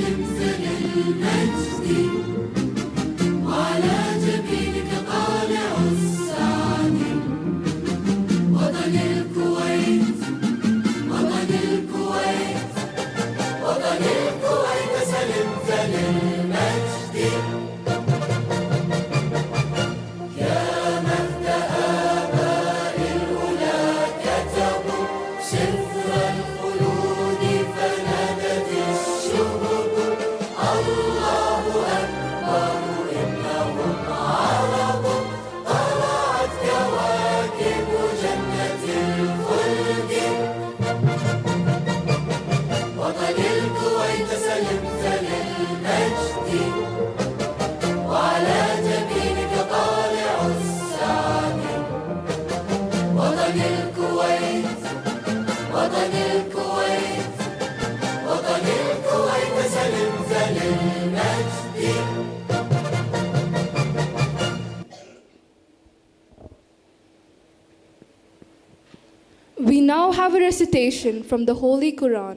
زلزل المجد وعلى جبينك طالع السعد. وطن الكويت وطن الكويت وطن الكويت سلمت للمجد. يا مهد آباء الأولى كتبوا سفر الخلود فنادت الشهب الله أكبر إنهم عرب. طلعت كواكب جنة الخلد. وطن الكويت سلمت للمجد وعلى جبينك طالع السعد. وطن الكويت وطن الكويت وطن الكويت سلمت للمجد. We now have a recitation from the Holy Quran.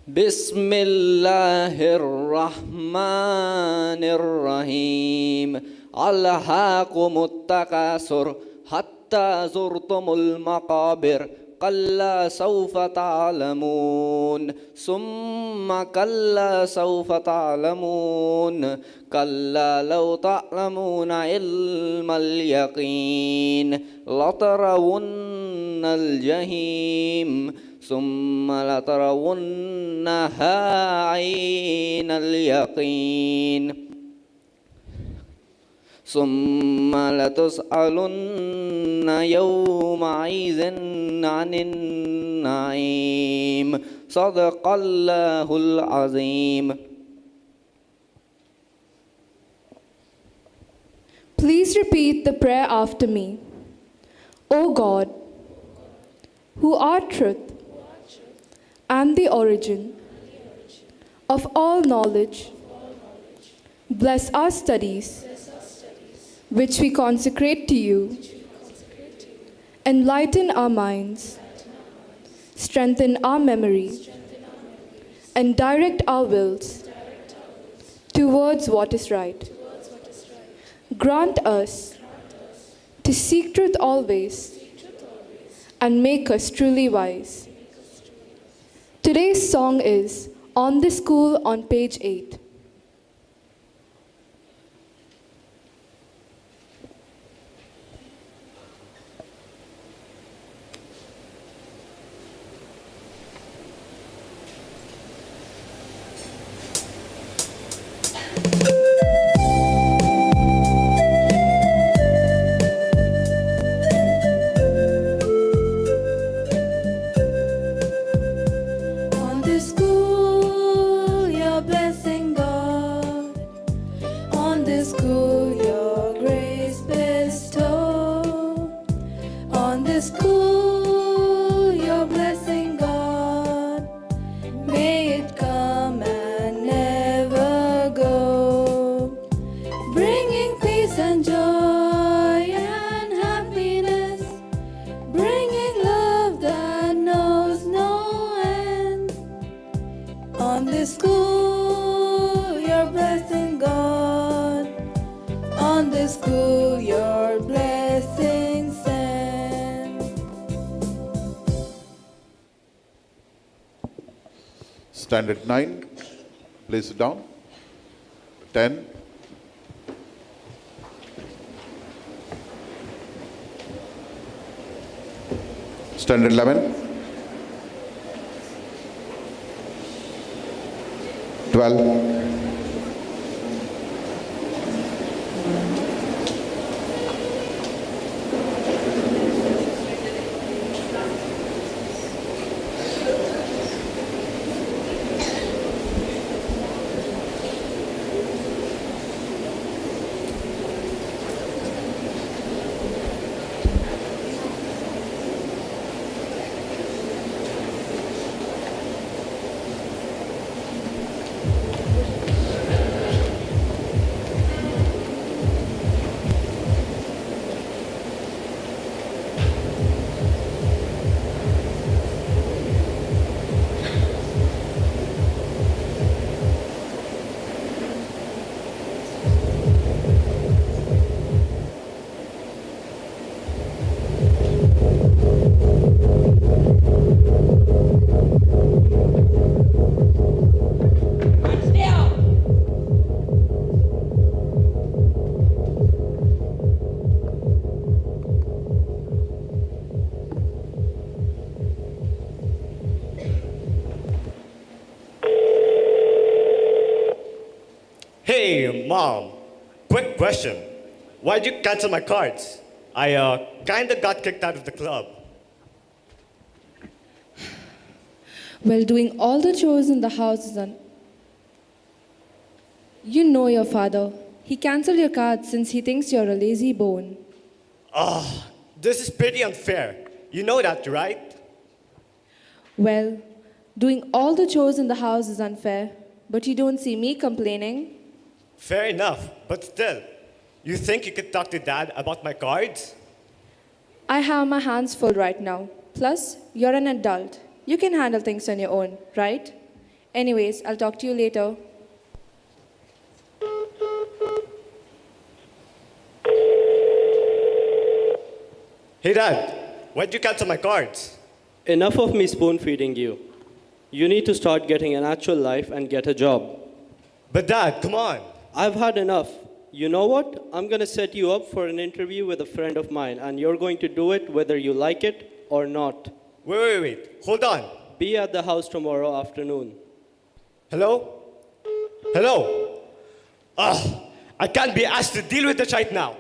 بسم الله الرحمن الرحيم. ألهاكم التكاثر حتى زرتم المقابر كلا سوف تعلمون ثم كلا سوف تعلمون كلا لو تعلمون علم اليقين لترون الجحيم ثم لترونها عين اليقين ثم لتسألن يومئذ عن النعيم. صدق الله العظيم. Please repeat the prayer after me. O God, who art truth and the origin of all knowledge, bless our studies which we consecrate to you. Enlighten our minds, strengthen our memory, and direct our wills towards what is right. Grant us to seek truth always and make us truly wise. Today's song is On the School on page 8. On this school, your blessing, God. On this school, your grace bestow. On this school, your blessing, God. May it come and never go, bringing peace and joy and happiness, bringing love that knows no end. On this school, your blessing, God. On this school, your blessing send. Standard 9, place it down. 10. Standard 11. 12. Hey, Mom. Quick question. Why'd you cancel my cards? I kinda got kicked out of the club. Well, doing all the chores in the house is You know your father. He cancelled your cards since he thinks you're a lazy bone. This is pretty unfair. You know that, right? Well, doing all the chores in the house is unfair, but you don't see me complaining. Fair enough, but still. You think you could talk to Dad about my cards? I have my hands full right now. Plus, you're an adult. You can handle things on your own, right? Anyways, I'll talk to you later. Hey, Dad. Why'd you cancel my cards? Enough of me spoon feeding you. You need to start getting an actual life and get a job. But Dad, come on. I've had enough. You know what? I'm going to set you up for an interview with a friend of mine, and you're going to do it whether you like it or not. Wait. Hold on. Be at the house tomorrow afternoon. Hello? Hello? I can't be asked to deal with this right now.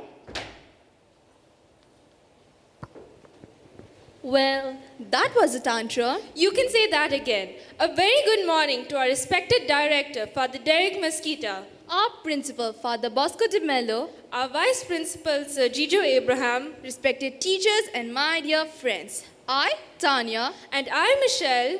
Well, that was a tantrum. You can say that again. A very good morning to our respected director, Father Derek Mesquita, Our principal, Father Bosco de Mello, our vice principal, Sir Gijo Abraham, respected teachers, and my dear friends. I, Tanya, and I, Michelle,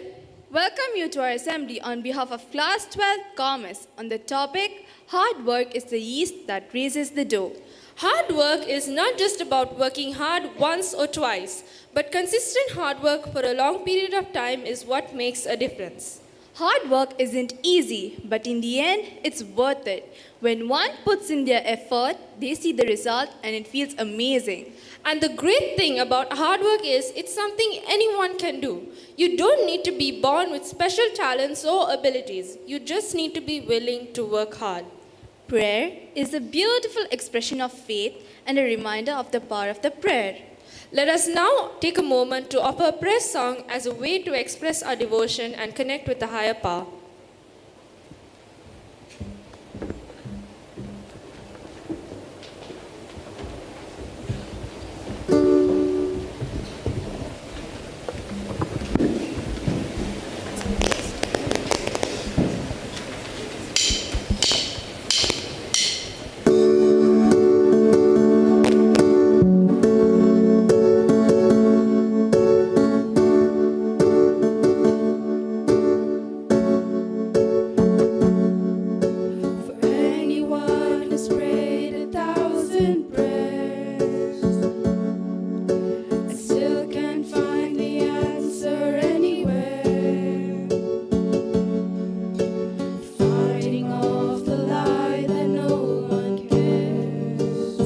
welcome you to our assembly on behalf of Class 12 Commerce on the topic, Hard Work is the Yeast That Raises the Dough. hard work is not just about working hard once or twice, but consistent hard work for a long period of time is what makes a difference. Hard work isn't easy, but in the end, it's worth it. When one puts in their effort, they see the result and it feels amazing. And the great thing about hard work is it's something anyone can do. You don't need to be born with special talents or abilities. You just need to be willing to work hard. Prayer is a beautiful expression of faith and a reminder of the power of the prayer. Let us now take a moment to offer a prayer song as a way to express our devotion and connect with the higher power. For anyone who's prayed 1,000 prayers and still can't find the answer anywhere, fighting off the lie that no one cares.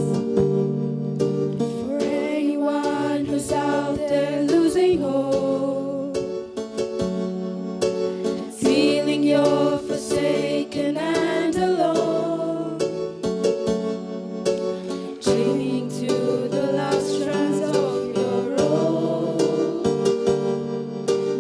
For anyone who's out there losing hope, feeling you're forsaken and alone, clinging to the last strands of your rope.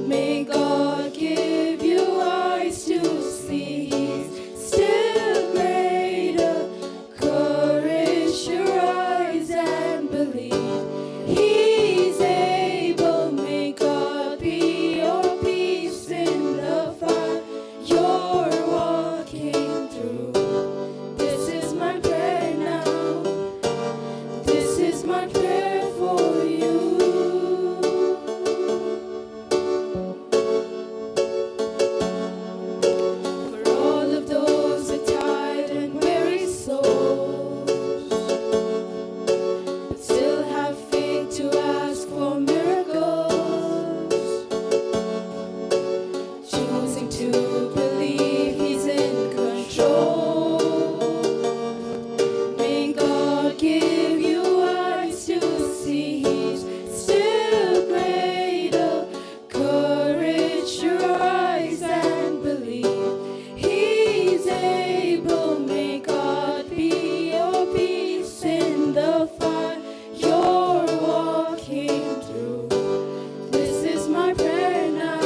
May God give you eyes to see He's still greater. Courage your eyes and believe He's able. May God be your peace in the fire you're walking through. This is my prayer now. This is my prayer for you. For all of those who tired and weary souls, but still have faith to ask for miracles, choosing to believe He's in control. May God give you eyes to see He's still greater. Courage your eyes and believe He's able. May God be your peace in the fire you're walking through. This is my prayer now.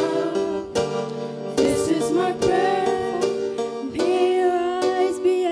This is my prayer. May your eyes be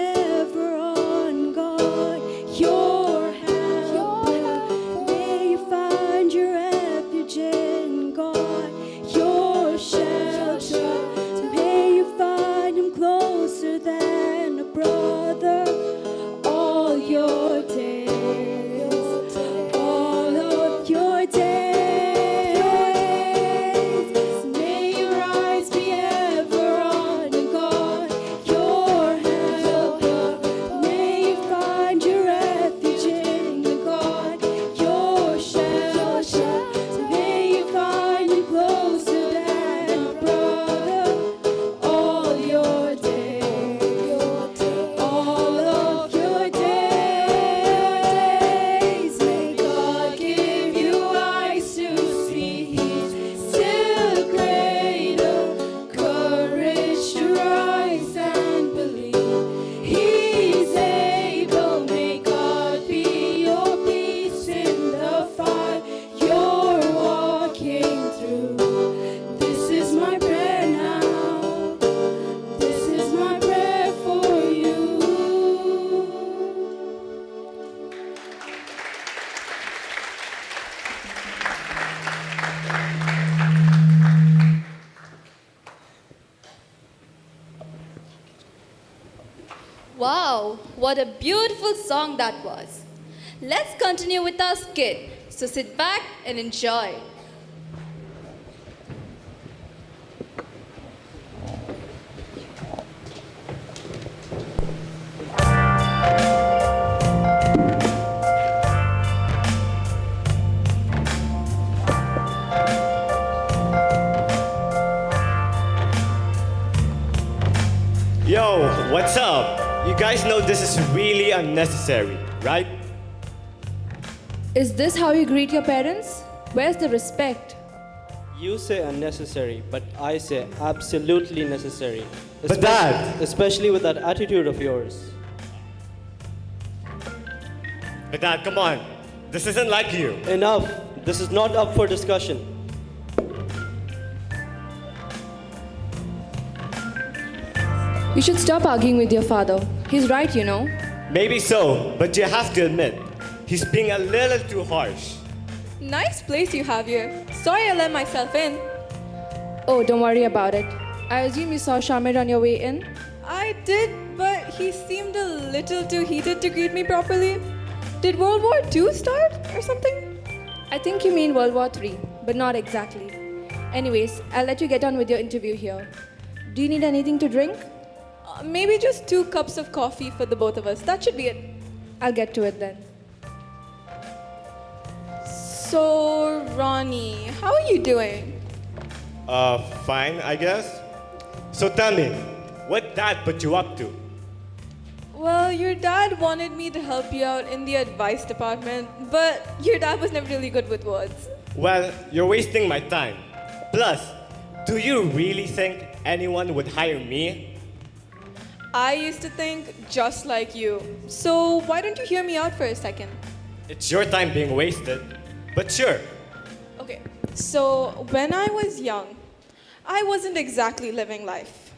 Wow, what a beautiful song that was. Let's continue with our skit. So sit back and enjoy. Yo, what's up? You guys know this is really unnecessary, right? Is this how you greet your parents? Where's the respect? You say unnecessary, but I say absolutely necessary. But Dad! Especially with that attitude of yours. But Dad, come on. This isn't like you. Enough. This is not up for discussion. You should stop arguing with your father. He's right, you know. Maybe so, but you have to admit, he's being a little too harsh. Nice place you have here. Sorry I let myself in. Oh, don't worry about it. I assume you saw Shamir on your way in? I did, but he seemed a little too heated to greet me properly. Did World War II start or something? I think you mean World War III, but not exactly. Anyways, I'll let you get on with your interview here. Do you need anything to drink? Maybe just 2 cups of coffee for the both of us. That should be it. I'll get to it then. So, Ronnie, how are you doing? Fine, I guess. So tell me, what Dad put you up to? Well, your dad wanted me to help you out in the advice department, but your dad was never really good with words. Well, you're wasting my time. Plus, do you really think anyone would hire me? I used to think just like you. So, why don't you hear me out for a second? It's your time being wasted. But sure. Okay, so when I was young, I wasn't exactly living life.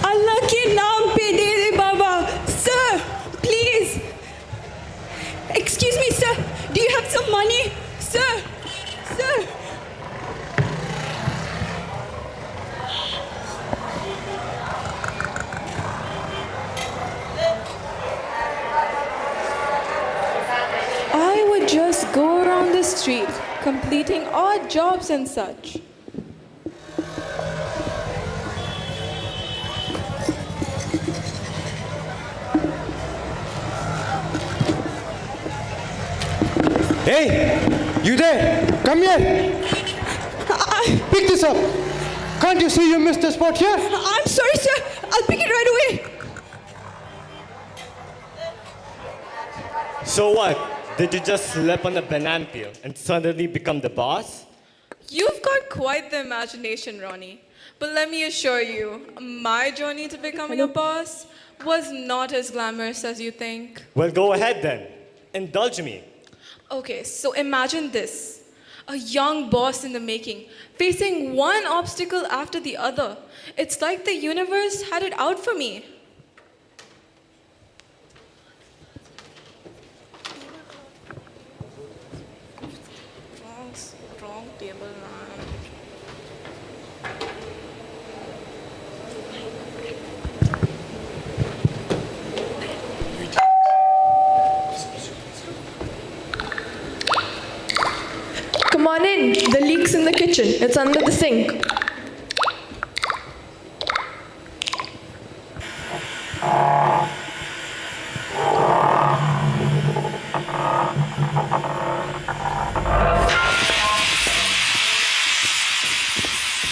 Allah ke naam pe de de Baba. Sir, please. Excuse me, sir. Do you have some money? Sir, sir. I would just go around the street, completing odd jobs and such. Hey, you there? Come here. Pick this up. Can't you see you missed the spot here? I'm sorry, sir. I'll pick it right away. So what? Did you just slip on a banana peel and suddenly become the boss? You've got quite the imagination, Ronnie. But let me assure you, my journey to becoming a boss was not as glamorous as you think. Well, go ahead then. Indulge me. Okay, so imagine this. A young boss in the making, facing one obstacle after the other. It's like the universe had it out for me. Wrong table now. Come on in. The leak's in the kitchen. It's under the sink.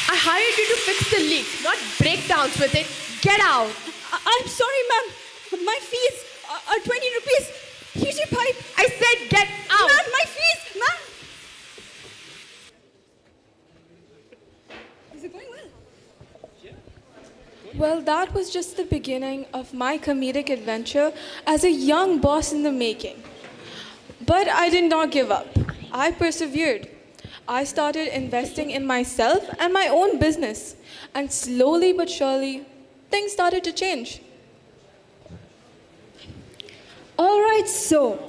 I hired you to fix the leak, not breakdowns with it. Get out. I'm sorry, ma'am. My fees are 20 rupees. Here's your pipe. I said get out. Ma'am, my fees. Ma'am. Is it going well? Well, that was just the beginning of my comedic adventure as a young boss in the making. But I did not give up. I persevered. I started investing in myself and my own business. And slowly but surely, things started to change. Alright, so,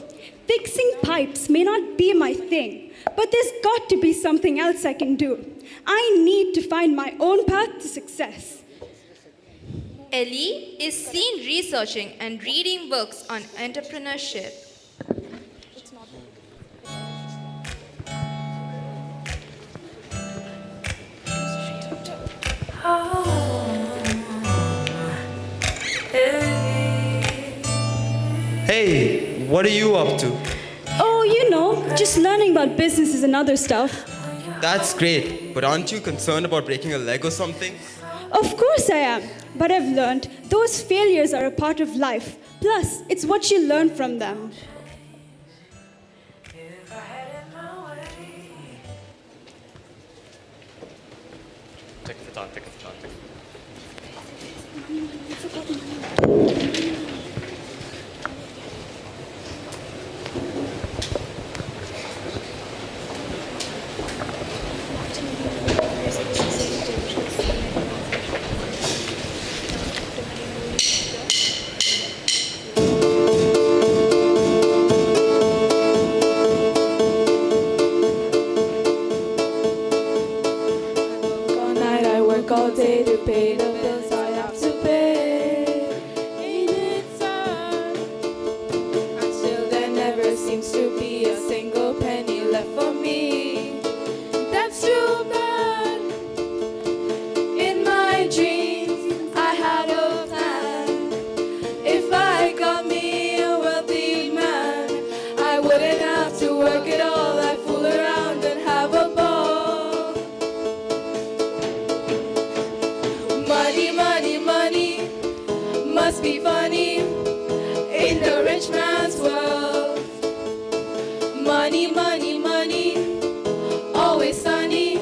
fixing pipes may not be my thing, but there's got to be something else I can do. I need to find my own path to success. Ellie is seen researching and reading books on entrepreneurship. Hey, what are you up to? Oh, you know, just learning about businesses and other stuff. That's great, but aren't you concerned about breaking a leg or something? Of course I am, but I've learned those failures are a part of life. Plus, it's what you learn from them. Take it on, take it on, take it. All night I work all day to pay the bills I have to pay. Ain't it sad? And still there never seems to be a single penny left for me. That's too bad. In my dreams I had a plan. If I got me a wealthy man, I wouldn't have to work at all. I'd fool around and have a ball. Money, money, money must be funny in the rich man's world. Money, money, money, always sunny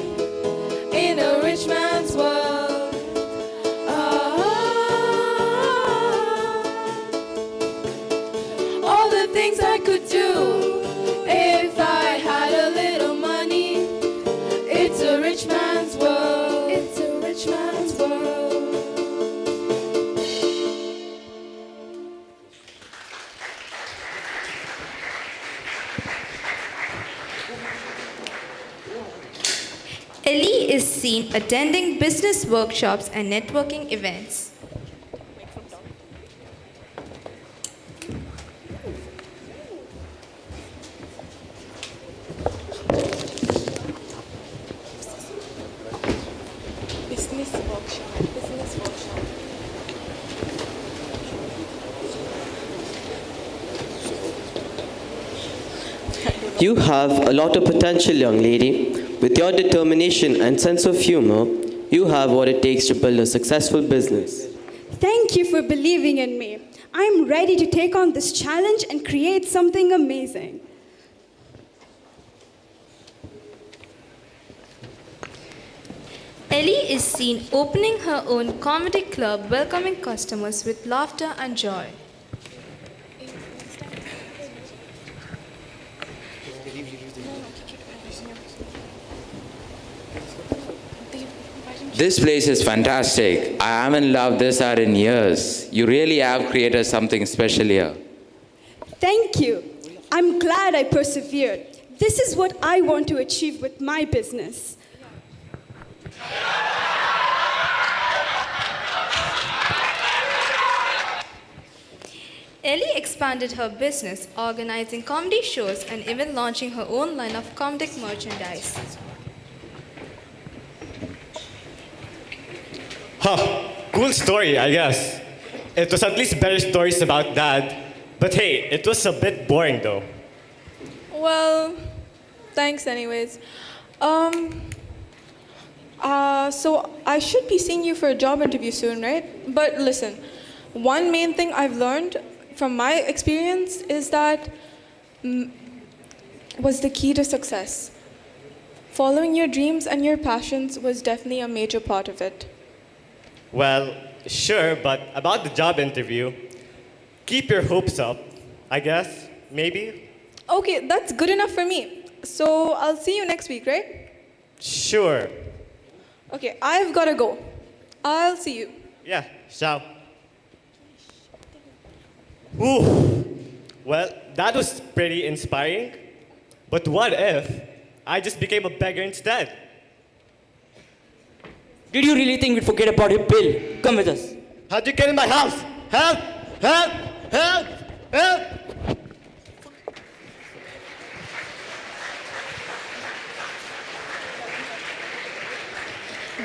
in a rich man's world. All the things I could do if I had a little money. It's a rich man's world. It's a rich man's world. Ellie is seen attending business workshops and networking events. Business workshop. Business workshop. You have a lot of potential, young lady. With your determination and sense of humor, you have what it takes to build a successful business. Thank you for believing in me. I'm ready to take on this challenge and create something amazing. Ellie is seen opening her own comedy club, welcoming customers with laughter and joy. This place is fantastic. I haven't loved this art in years. You really have created something special here. Thank you. I'm glad I persevered. This is what I want to achieve with my business. Ellie expanded her business, organizing comedy shows and even launching her own line of comedic merchandise. Huh, cool story, I guess. It was at least better stories about Dad. But hey, it was a bit boring though. Well, thanks anyways. So I should be seeing you for a job interview soon, right? But listen, one main thing I've learned from my experience is that was the key to success. Following your dreams and your passions was definitely a major part of it. Well, sure, but about the job interview, keep your hopes up, I guess, maybe? Okay, that's good enough for me. So I'll see you next week, right? Sure. Okay, I've got to go. I'll see you. Yeah, ciao. Ooh, Well, that was pretty inspiring. But what if I just became a beggar instead? Did you really think we'd forget about your bill? Come with us. How'd you get in my house? Help! Help! Help! Help!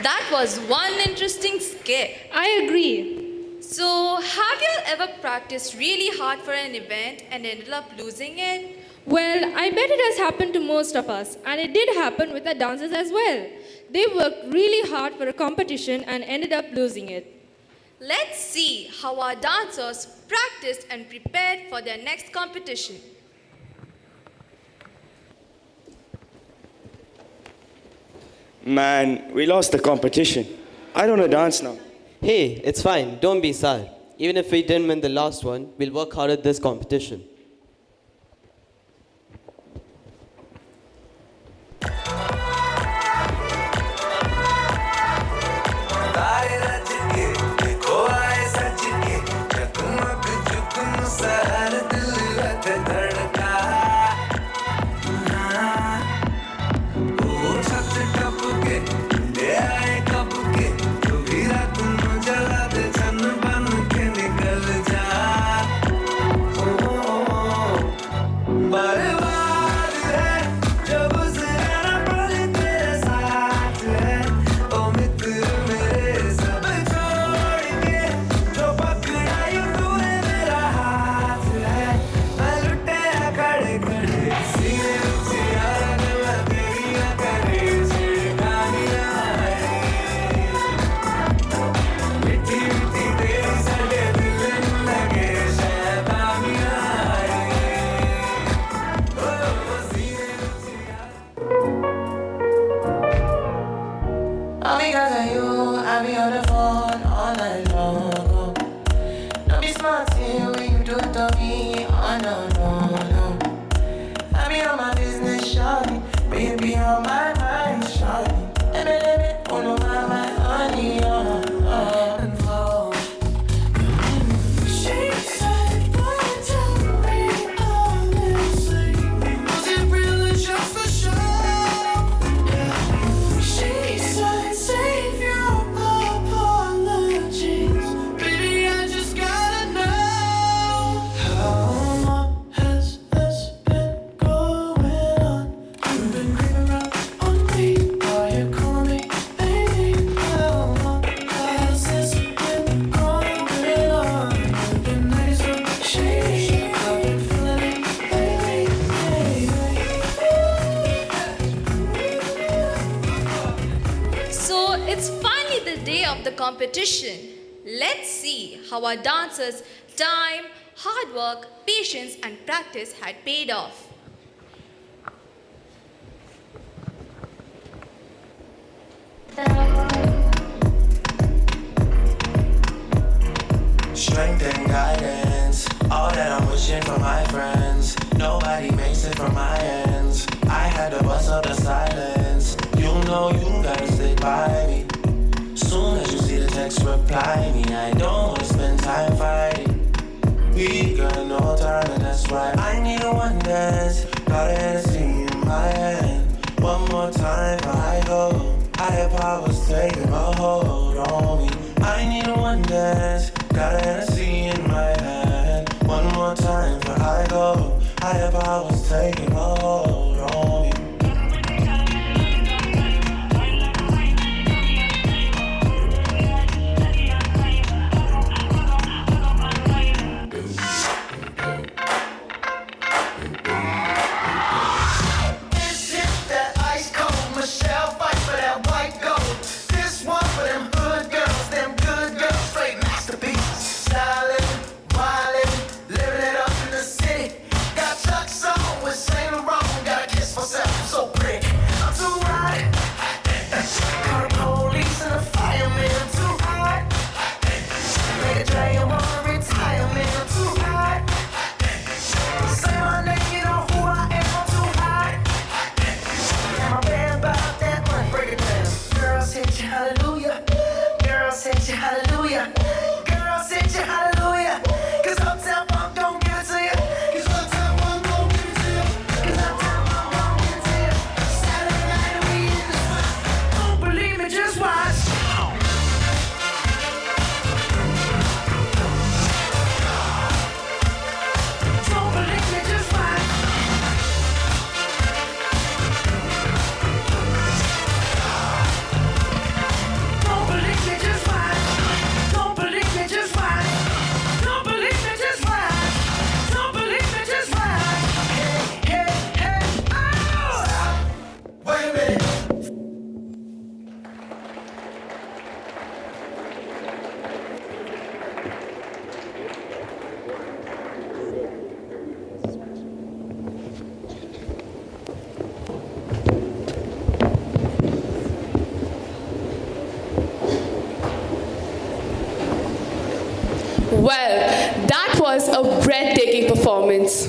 That was one interesting skit. I agree. So, have you ever practiced really hard for an event and ended up losing it? Well, I bet it has happened to most of us, and it did happen with our dancers as well. They worked really hard for a competition and ended up losing it. Let's see how our dancers practiced and prepared for their next competition. Man, we lost the competition. I don't know dance now. Hey, it's fine. Don't be sad. Even if we didn't win the last one, we'll work hard at this competition. Competition. Let's see how our dancers' time, hard work, patience, and practice had paid off. Strength and guidance, all that I'm wishing for my friends. Nobody makes it from my ends. I had to bust up the silence. You know you gotta stick by me. Soon as you see the text, reply me. I don't wanna spend time fighting. We got no time and that's right. I need a one dance, got a Hennessy in my hand. One more time before I go. Higher powers taking a hold on me. I need a one dance, got a Hennessy in my hand. One more time before I go. Higher powers taking a hold on me. Well, that was a breathtaking performance.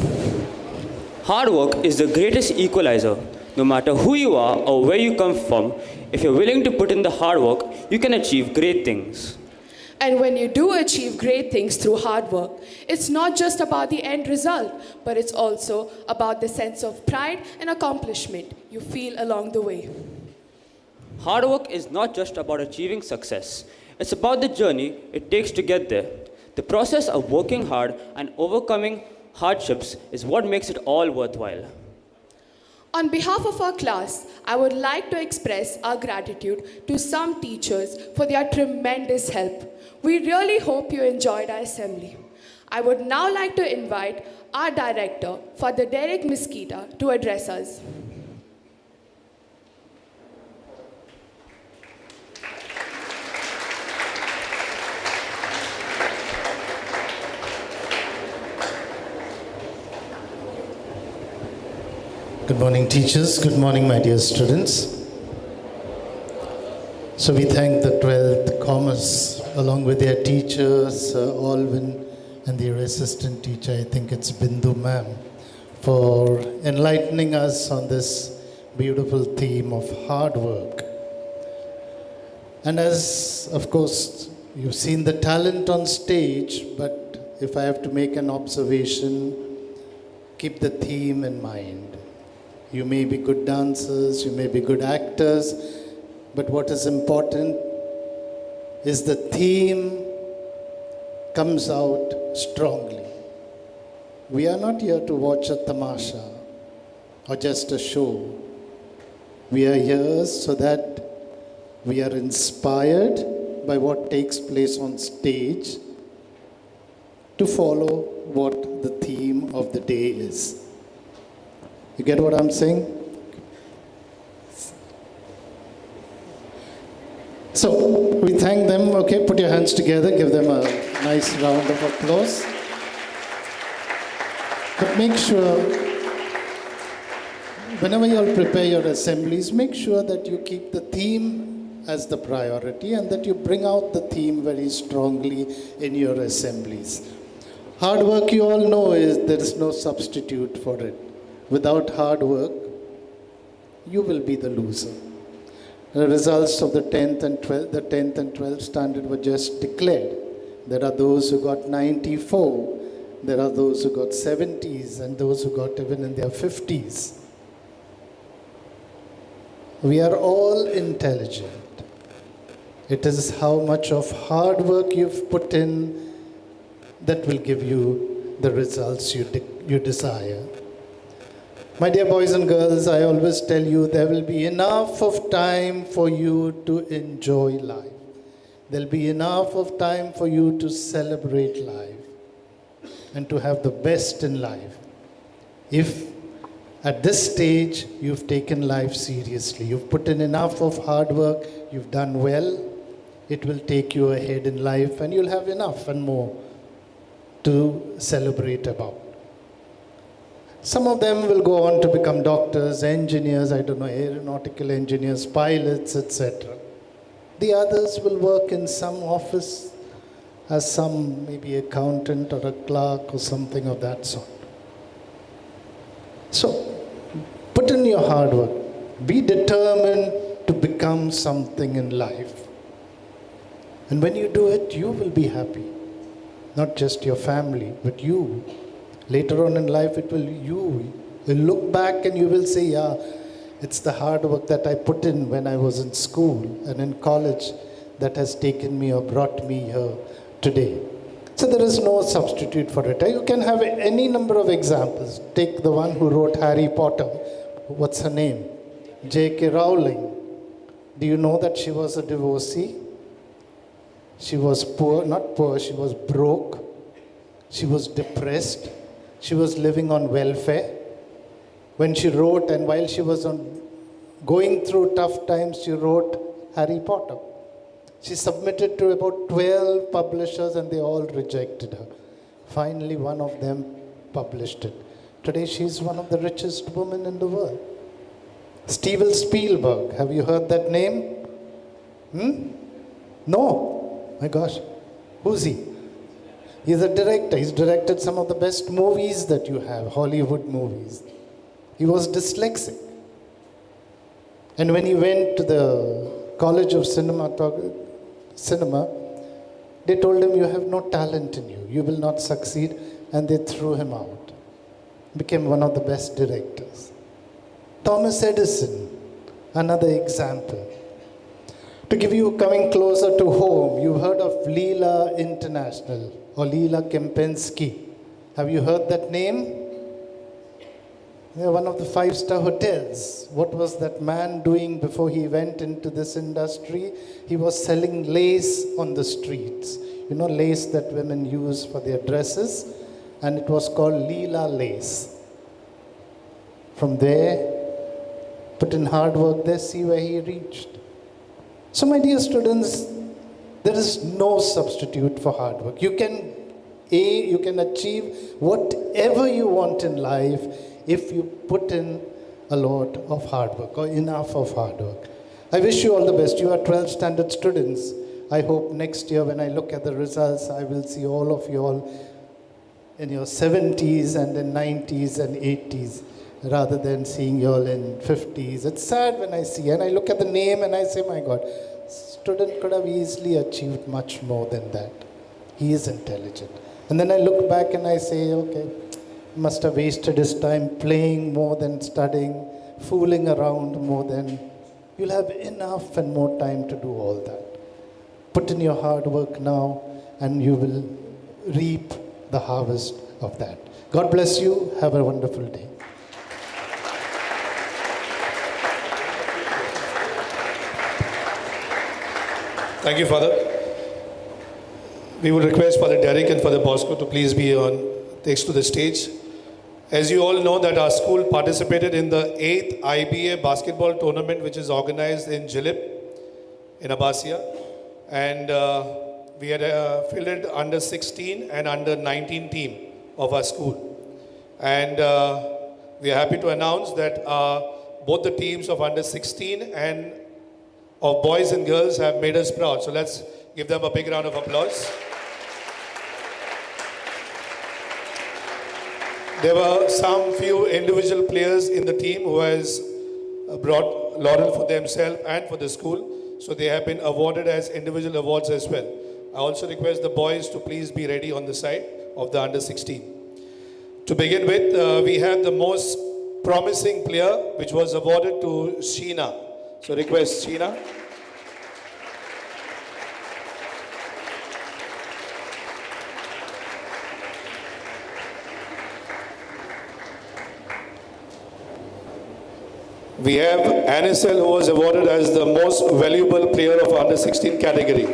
Hard work is the greatest equalizer. No matter who you are or where you come from, if you're willing to put in the hard work, you can achieve great things. And when you do achieve great things through hard work, it's not just about the end result, but it's also about the sense of pride and accomplishment you feel along the way. Hard work is not just about achieving success. It's about the journey it takes to get there. The process of working hard and overcoming hardships is what makes it all worthwhile. On behalf of our class, I would like to express our gratitude to some teachers for their tremendous help. We really hope you enjoyed our assembly. I would now like to invite our director, Father Derek Mesquita, to address us. Good morning, teachers. Good morning, my dear students. So we thank the 12th Commerce, along with their teachers, Alvin, and their assistant teacher, I think it's Bindu ma'am, for enlightening us on this beautiful theme of hard work. And as, of course, you've seen the talent on stage, but if I have to make an observation, keep the theme in mind. You may be good dancers, you may be good actors, but what is important is the theme comes out strongly. We are not here to watch a tamasha or just a show. We are here so that we are inspired by what takes place on stage to follow what the theme of the day is. You get what I'm saying? So, we thank them. Okay, put your hands together. Give them a nice round of applause. But make sure, whenever you all prepare your assemblies, make sure that you keep the theme as the priority and that you bring out the theme very strongly in your assemblies. Hard work, you all know, there is no substitute for it. Without hard work, you will be the loser. The results of the 10th and 12th standard were just declared. There are those who got 94, there are those who got 70s, and those who got even in their 50s. We are all intelligent. It is how much of hard work you've put in that will give you the results you desire. My dear boys and girls, I always tell you there will be enough of time for you to enjoy life. There will be enough of time for you to celebrate life and to have the best in life. If at this stage you've taken life seriously, you've put in enough of hard work, you've done well, it will take you ahead in life and you'll have enough and more to celebrate about. Some of them will go on to become doctors, engineers, aeronautical engineers, pilots, etc. The others will work in some office as some maybe accountant or a clerk or something of that sort. So, put in your hard work. Be determined to become something in life. And when you do it, you will be happy. Not just your family, but you. Later on in life, you will look back and you will say, yeah, it's the hard work that I put in when I was in school and in college that has taken me or brought me here today. So there is no substitute for it. You can have any number of examples. Take the one who wrote Harry Potter. What's her name? J.K. Rowling. Do you know that she was a divorcee? She was poor, not poor, she was broke. She was depressed. She was living on welfare. When she wrote, and while she was going through tough times, she wrote Harry Potter. She submitted to about 12 publishers and they all rejected her. Finally, one of them published it. Today, she's one of the richest women in the world. Steven Spielberg, have you heard that name? No? My gosh, who's he? He's a director. He's directed some of the best movies that you have, Hollywood movies. He was dyslexic. And when he went to the College of Cinema, they told him, you have no talent in you. You will not succeed. And they threw him out. Became one of the best directors. Thomas Edison, another example. To give you, coming closer to home, you've heard of Leela International or Leela Kempinski. Have you heard that name? They're one of the five-star hotels. What was that man doing before he went into this industry? He was selling lace on the streets. You know, lace that women use for their dresses, and it was called Leela lace. From there, put in hard work there, see where he reached. So my dear students, there is no substitute for hard work. You can achieve whatever you want in life if you put in a lot of hard work or enough of hard work. I wish you all the best. You are 12th standard students. I hope next year when I look at the results, I will see all of you all in your 70s and in 90s and 80s rather than seeing you all in 50s. It's sad when I see, and I look at the name and I say, my God, student could have easily achieved much more than that. He is intelligent. And then I look back and I say, okay, must have wasted his time playing more than studying, fooling around more than. You'll have enough and more time to do all that. Put in your hard work now and you will reap the harvest of that. God bless you. Have a wonderful day. Thank you, Father. We would request Father Derek and Father Bosco to please be takes to the stage. As you all know that our school participated in the 8th IBA basketball tournament, which is organized in Jilip in Abbasia. And we had fielded under 16 and under 19 team of our school. And we are happy to announce that both the teams of under 16 and of boys and girls have made us proud. So let's give them a big round of applause. There were some few individual players in the team who has brought laurel for themselves and for the school. So they have been awarded as individual awards as well. I also request the boys to please be ready on the side of the under 16. To begin with, we have the most promising player, which was awarded to Sheena. So request Sheena. We have Anisel, who was awarded as the most valuable player of under 16 category.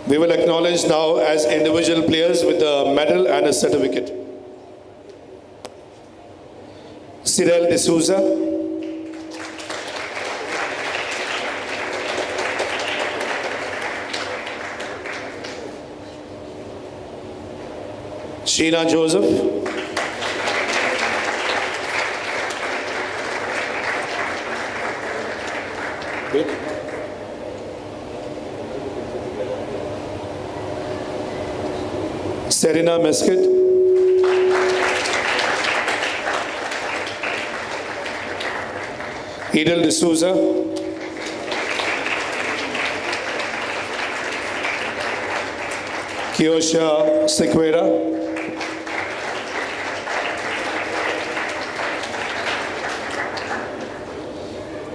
We will acknowledge now as individual players with a medal and a certificate. Cyril D'Souza. Sheena Joseph. Serena Mesquit. Edel D'Souza. Kiosha Sequeira.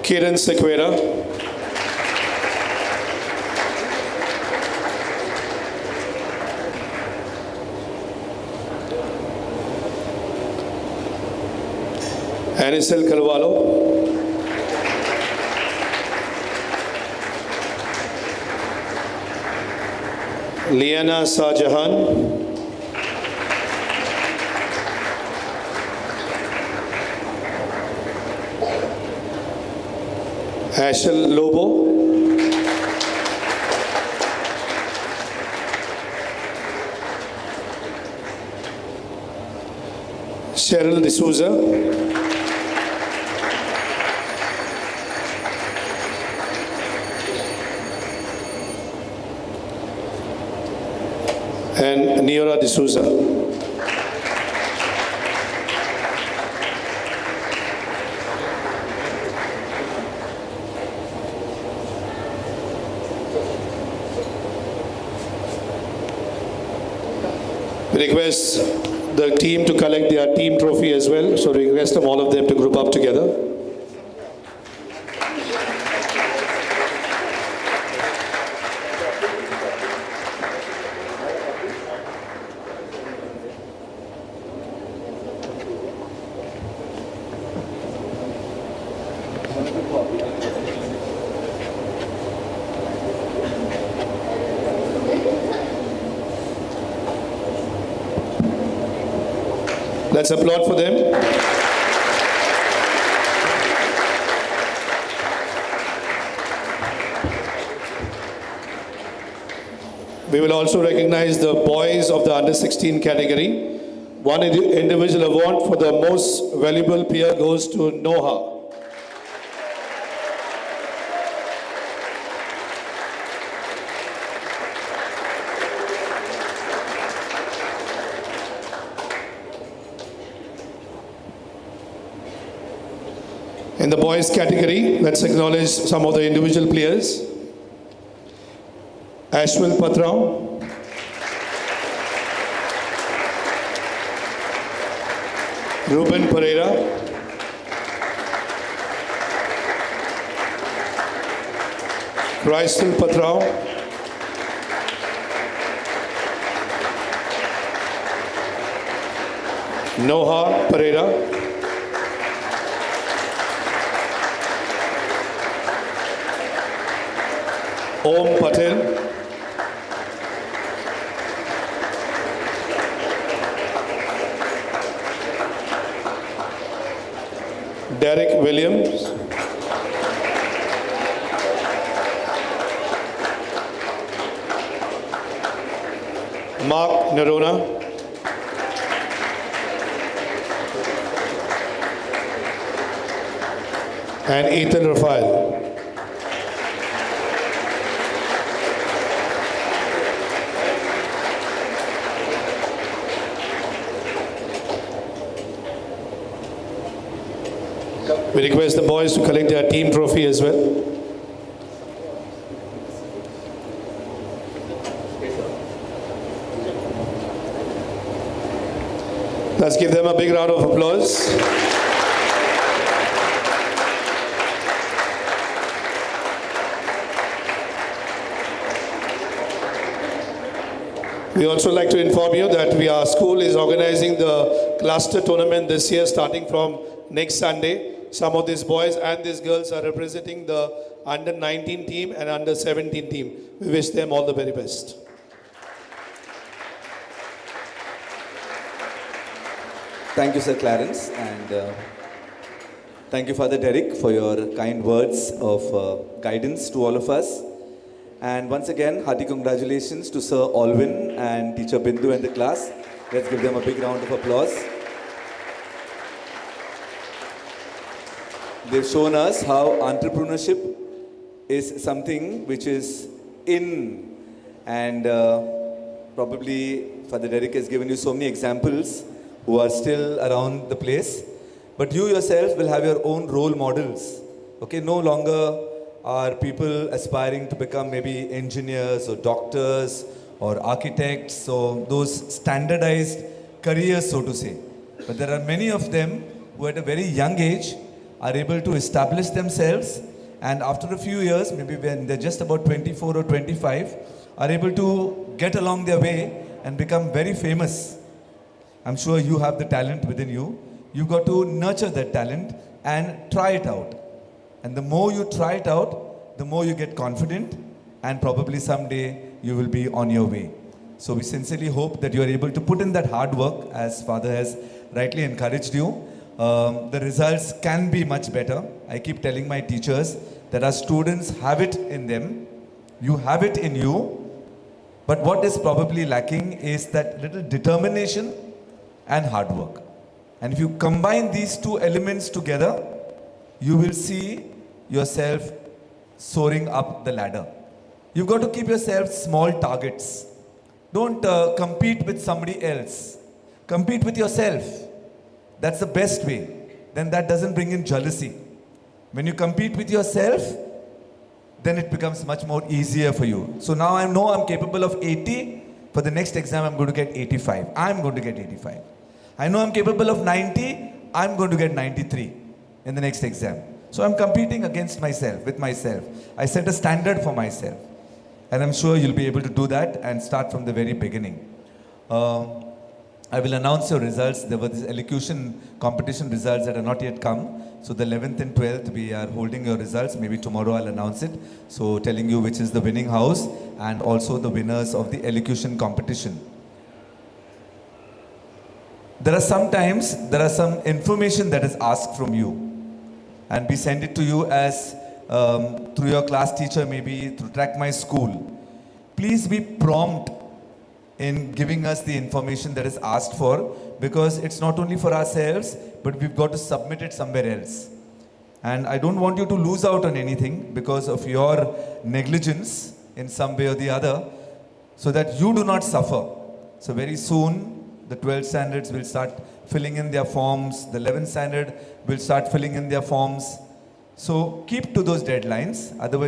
Kiran Sequeira. Anisel Carvalho. Liana Shahjahan. Ashel Lobo. Cheryl D'Souza. And Neora D'Souza. We request the team to collect their team trophy as well. So we request them, all of them, to group up together. Let's applaud for them. We will also recognize the boys of the under 16 category. One individual award for the most valuable player goes to Noha. In the boys category, let's acknowledge some of the individual players. Ashwin Patrao, Ruben Pereira, Crystal Patrao, Noha Pereira, Om Patel, Derek Williams, Mark Nerona, and Ethan Raphael. We request the boys to collect their team trophy as well. Let's give them a big round of applause. We also like to inform you that our school is organizing the cluster tournament this year starting from next Sunday. Some of these boys and these girls are representing the under 19 team and under 17 team. We wish them all the very best. Thank you, Sir Clarence, and thank you, Father Derek, for your kind words of guidance to all of us. And once again, hearty congratulations to Sir Alvin and Teacher Bindu and the class. Let's give them a big round of applause. They've shown us how entrepreneurship is something which is in, and probably Father Derek has given you so many examples who are still around the place. But you yourself will have your own role models. Okay, no longer are people aspiring to become maybe engineers or doctors or architects or those standardized careers, so to say. But there are many of them who at a very young age are able to establish themselves, and after a few years, maybe when they're just about 24 or 25, are able to get along their way and become very famous. I'm sure you have the talent within you. You've got to nurture that talent and try it out. And the more you try it out, the more you get confident, and probably someday you will be on your way. So we sincerely hope that you are able to put in that hard work, as Father has rightly encouraged you. The results can be much better. I keep telling my teachers that our students have it in them. You have it in you. But what is probably lacking is that little determination and hard work. And if you combine these two elements together, you will see yourself soaring up the ladder. You've got to keep yourself small targets. Don't compete with somebody else. Compete with yourself. That's the best way. Then that doesn't bring in jealousy. When you compete with yourself, then it becomes much more easier for you. So now I know I'm capable of 80. For the next exam, I'm going to get 85. I'm going to get 85. I know I'm capable of 90. I'm going to get 93 in the next exam. So I'm competing against myself, with myself. I set a standard for myself. And I'm sure you'll be able to do that and start from the very beginning. I will announce your results. There were these elocution competition results that are not yet come. So the 11th and 12th, we are holding your results. Maybe tomorrow I'll announce it. So telling you which is the winning house and also the winners of the elocution competition. There are some information that is asked from you. And we send it to you as through your class teacher, maybe through Track My School. Please be prompt in giving us the information that is asked for, because it's not only for ourselves, but we've got to submit it somewhere else. And I don't want you to lose out on anything because of your negligence in some way or the other, so that you do not suffer. So very soon, the 12th standards will start filling in their forms, the 11th standard will start filling in their forms. So keep to those deadlines, otherwise